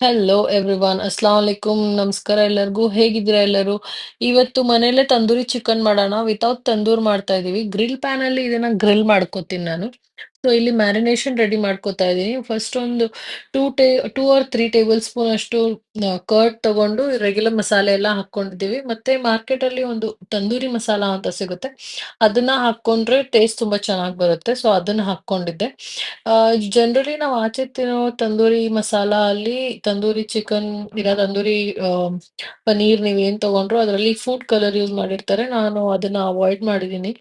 Hello everyone Assam ವಲೈಕುಂ ನಮಸ್ಕಾರ ಎಲ್ಲರಿಗೂ ಹೇಗಿದ್ದೀರಾ ಎಲ್ಲರೂ. ಇವತ್ತು ಮನೆಯಲ್ಲೇ ತಂದೂರಿ ಚಿಕನ್ ಮಾಡೋಣ. ವಿತೌಟ್ ತಂದೂರ್ ಮಾಡ್ತಾ ಇದೀವಿ. ಗ್ರಿಲ್ ಪ್ಯಾನ್ ಅಲ್ಲಿ ಇದನ್ನ ಗ್ರಿಲ್ ಮಾಡ್ಕೋತೀನಿ ನಾನು. ಸೊ ಇಲ್ಲಿ ಮ್ಯಾರಿನೇಷನ್ ರೆಡಿ ಮಾಡ್ಕೋತಾ ಇದೀನಿ. ಫಸ್ಟ್ ಒಂದು two or three tablespoon ಅಷ್ಟು ಕರ್ಡ್ ತಗೊಂಡು ರೆಗ್ಯುಲರ್ ಮಸಾಲೆ ಎಲ್ಲ ಹಾಕೊಂಡಿದೀವಿ. ಮತ್ತೆ ಮಾರ್ಕೆಟ್ ಅಲ್ಲಿ ಒಂದು ತಂದೂರಿ ಮಸಾಲ ಅಂತ ಸಿಗುತ್ತೆ, ಅದನ್ನ ಹಾಕೊಂಡ್ರೆ ಟೇಸ್ಟ್ ತುಂಬಾ ಚೆನ್ನಾಗಿ ಬರುತ್ತೆ. ಸೊ ಅದನ್ನ ಹಾಕೊಂಡಿದ್ದೆ. ಜನರಲಿ ನಾವು ಆಚೆ ತಿನ್ನೋ ತಂದೂರಿ ಮಸಾಲ ಅಲ್ಲಿ ತಂದೂರಿ ಚಿಕನ್ ಇಲ್ಲ ತಂದೂರಿ ಪನೀರ್ ನೀವೇನ್ ತಗೊಂಡ್ರು ಅದರಲ್ಲಿ ಫುಡ್ ಕಲರ್ ಯೂಸ್ ಮಾಡಿರ್ತಾರೆ. ನಾನು ಅದನ್ನ ಅವಾಯ್ಡ್ ಮಾಡಿದ್ದೀನಿ.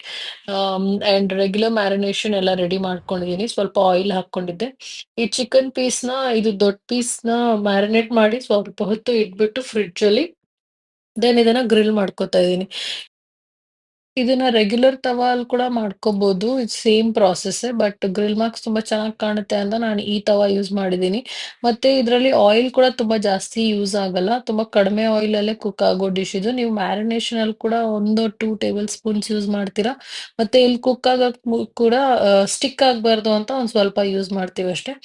ಅಂಡ್ ರೆಗ್ಯುಲರ್ ಮ್ಯಾರಿನೇಷನ್ ಎಲ್ಲ ರೆಡಿ ಮಾಡ್ಕೊಂಡಿದ್ದೀನಿ. ಸ್ವಲ್ಪ ಆಯಿಲ್ ಹಾಕೊಂಡಿದ್ದೆ. ಈ ಚಿಕನ್ ಪೀಸ್ನ ಇದು ದೊಡ್ಡ ಪೀಸ್ನ ಮ್ಯಾರಿನೇಟ್ ಮಾಡಿ ಸ್ವಲ್ಪ ಹೊತ್ತು ಇಟ್ಬಿಟ್ಟು ಫ್ರಿಡ್ಜ್ ಅಲ್ಲಿ ದೆನ್ ಇದನ್ನ ಗ್ರಿಲ್ ಮಾಡ್ಕೊತಾ ಇದ್ದೀನಿ. ಇದನ್ನ ರೆಗ್ಯುಲರ್ ತವಾಲ್ ಕೂಡ ಮಾಡ್ಕೋಬಹುದು. ಇದು ಸೇಮ್ ಪ್ರಾಸೆಸ್ಸೇ. ಬಟ್ ಗ್ರಿಲ್ ಮಾರ್ಕ್ಸ್ ತುಂಬಾ ಚೆನ್ನಾಗಿ ಕಾಣುತ್ತೆ ಅಂತ ನಾನು ಈ ತವಾ ಯೂಸ್ ಮಾಡಿದ್ದೀನಿ. ಮತ್ತೆ ಇದರಲ್ಲಿ ಆಯಿಲ್ ಕೂಡ ತುಂಬಾ ಜಾಸ್ತಿ ಯೂಸ್ ಆಗಲ್ಲ. ತುಂಬಾ ಕಡಿಮೆ ಆಯಿಲ್ ಅಲ್ಲೇ ಕುಕ್ ಆಗೋ ಡಿಶ್ ಇದು. ನೀವು ಮ್ಯಾರಿನೇಷನ್ ಅಲ್ಲಿ ಕೂಡ 1 or 2 ಟೇಬಲ್ ಸ್ಪೂನ್ಸ್ ಯೂಸ್ ಮಾಡ್ತೀರಾ. ಮತ್ತೆ ಇಲ್ಲಿ ಕುಕ್ ಆಗಕ್ ಕೂಡ ಸ್ಟಿಕ್ ಆಗಬಾರ್ದು ಅಂತ ಒಂದ್ ಸ್ವಲ್ಪ ಯೂಸ್ ಮಾಡ್ತೀವಿ ಅಷ್ಟೇ.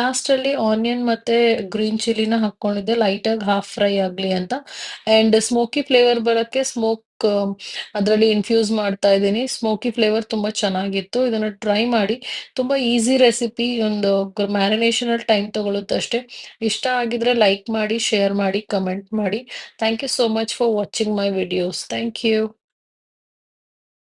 ಲಾಸ್ಟ್ ಅಲ್ಲಿ ಆನಿಯನ್ ಮತ್ತೆ ಗ್ರೀನ್ ಚಿಲ್ಲಿನ ಹಾಕೊಂಡಿದ್ದೆ ಲೈಟ್ ಆಗಿ ಹಾಫ್ ಫ್ರೈ ಆಗ್ಲಿ ಅಂತ. ಅಂಡ್ ಸ್ಮೋಕಿ ಫ್ಲೇವರ್ ಬರಕ್ಕೆ ಸ್ಮೋಕ್ ಅದರಲ್ಲಿ ಇನ್ಫ್ಯೂಸ್ ಮಾಡ್ತಾ ಇದ್ದೀನಿ. ಸ್ಮೋಕಿ ಫ್ಲೇವರ್ ತುಂಬಾ ಚೆನ್ನಾಗಿತ್ತು. ಇದನ್ನ ಟ್ರೈ ಮಾಡಿ. ತುಂಬಾ ಈಸಿ ರೆಸಿಪಿ. ಒಂದು ಮ್ಯಾರಿನೇಷನ್ ಅಲ್ಲಿ ಟೈಮ್ ತಗೊಳುತ್ತೆ ಅಷ್ಟೇ. ಇಷ್ಟ ಆಗಿದ್ರೆ ಲೈಕ್ ಮಾಡಿ, ಶೇರ್ ಮಾಡಿ, ಕಮೆಂಟ್ ಮಾಡಿ. Thank you so much for watching my videos. Thank you.